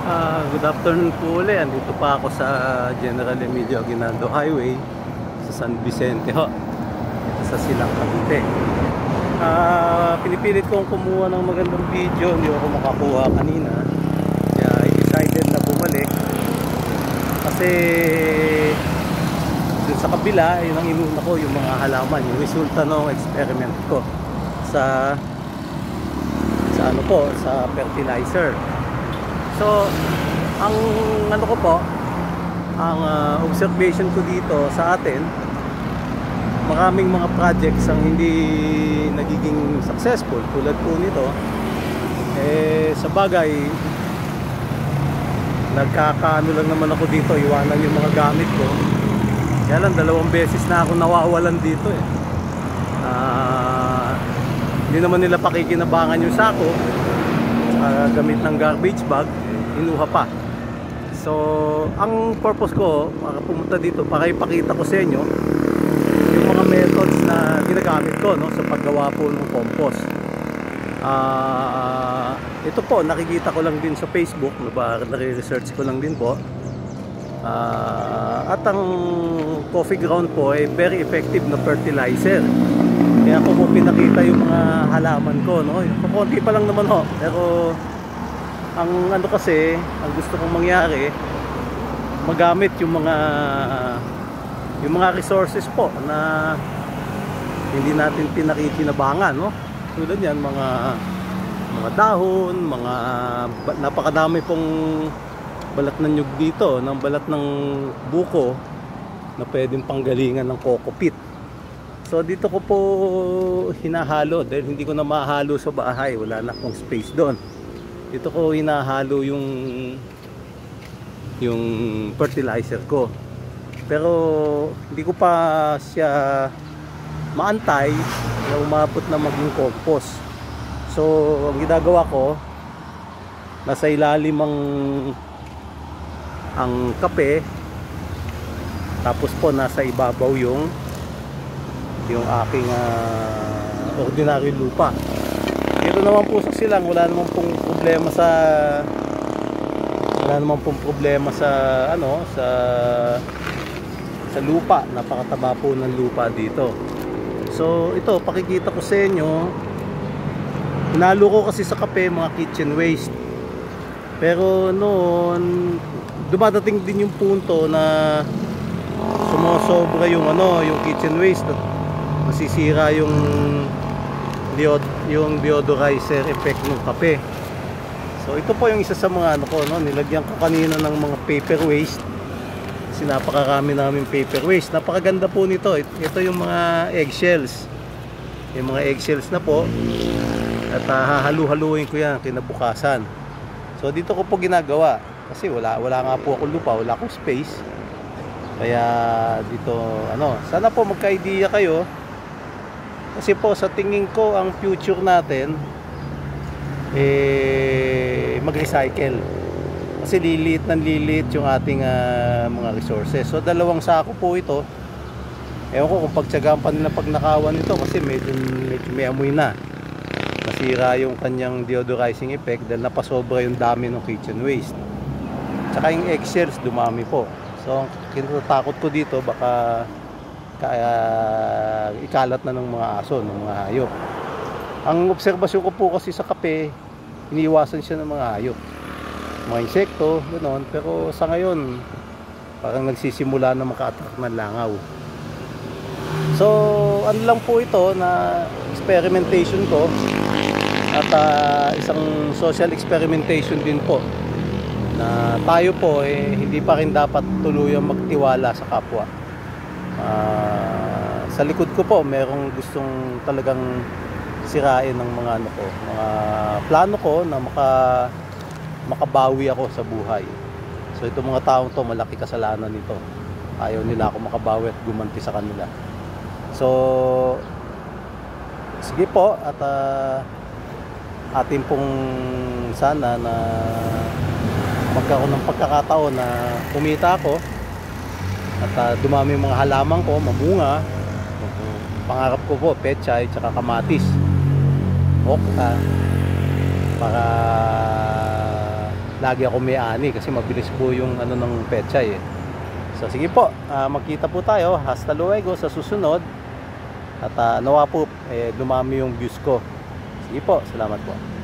Good afternoon po ulit. Andito pa ako sa General Emilio Aguinaldo Highway sa San Vicente ho, sa Silang Cavite. Pinipilit kong kumuha ng magandang video, hindi ako makakuha kanina. Kaya I decided na bumalik kasi dun sa kabila, yun ang inuna ko, yung mga halaman, yung resulta ng experiment ko sa ano po, sa fertilizer. So, ang ano ko po, ang observation ko dito sa atin, maraming mga projects ang hindi nagiging successful tulad po nito. Sa bagay, nagkakaano lang naman ako dito, iwanan yung mga gamit ko. Kaya lang, 2 beses na ako nawawalan dito hindi naman nila pakikinabangan yung sako, gamit ng garbage bag, inuha pa. So, ang purpose ko para pumunta dito, para ipakita ko sa inyo yung mga methods na ginagamit ko, no, sa paggawa po ng compost. Ito po, nakikita ko lang din sa Facebook, nare-research ko lang din po. At ang coffee ground po ay very effective na fertilizer. Kaya ako po pinakita yung mga halaman ko, no? Konti pa lang naman ho, pero ang ano kasi, ang gusto kong mangyari, magamit yung mga resources po na hindi natin pinakikinabangan, no? Tulad yan, mga dahon, napakadami pong balat ng nyug dito, ng balat ng buko na pwedeng panggalingan ng coco peat. So dito ko po hinahalo dahil hindi ko na mahalo sa bahay, wala na akong space doon. Dito ko hinahalo yung fertilizer ko. Pero hindi ko pa siya maantay na umabot na maging compost. So ang ginagawa ko, nasa ilalim ang kape, tapos po nasa ibabaw yung aking ordinary lupa. Dito naman po sa silang, wala naman pong problema sa lupa. Napakataba po ng lupa dito. So ito, pakikita ko sa inyo, hinalo ko kasi sa kape mga kitchen waste. Pero noon, dumadating din yung punto na sumosobra yung kitchen waste, masisira yung deodorizer effect ng kape. So ito po yung isa sa mga nilagyan ko kanina ng mga paper waste. Kasi napakarami namin paper waste. Napakaganda po nito. Ito yung mga eggshells. Yung mga eggshells na po. At hahalu-haluin ko yan kinabukasan. So dito ko po ginagawa. Kasi wala nga po akong lupa, wala akong space. Kaya dito sana po magka-idea kayo. Kasi po sa tingin ko ang future natin mag-recycle. Kasi lilit yung ating mga resources. So 2 sako po ito. Ewan ko kung pagtyagaan pa nila pag nakawan ito kasi medyo may amoy na. Masira yung kanyang deodorizing effect dahil napasobra yung dami ng kitchen waste. Tsaka yung eggshells dumami po. So kinatatakot ko dito baka ikalat na ng mga aso, ng mga hayop. Ang obserbasyon ko po kasi sa kape, iniiwasan siya ng mga hayop, mga insekto, ganoon. Pero sa ngayon parang nagsisimula na maka-attract ng langaw. So ano lang po ito na experimentation ko at isang social experimentation din po na tayo po hindi pa rin dapat tuluyang magtiwala sa kapwa. Sa likod ko po merong gustong talagang sirain ng mga mga plano ko na makabawi ako sa buhay. So itong mga taong to, malaki kasalanan nito. Ayaw nila ako makabawi at gumanti sa kanila. So sige po, at atin pong sana na magkaroon ng pagkakataon na kumita ako at dumami yung mga halaman ko, mamunga. Pangarap ko po, pechay, tsaka kamatis, okra, para lagi ako may ani kasi mabilis po yung ano ng pechay eh. So sige po, magkita po tayo. Hasta luego sa susunod. At nawa po dumami yung views ko. Sige po, salamat po.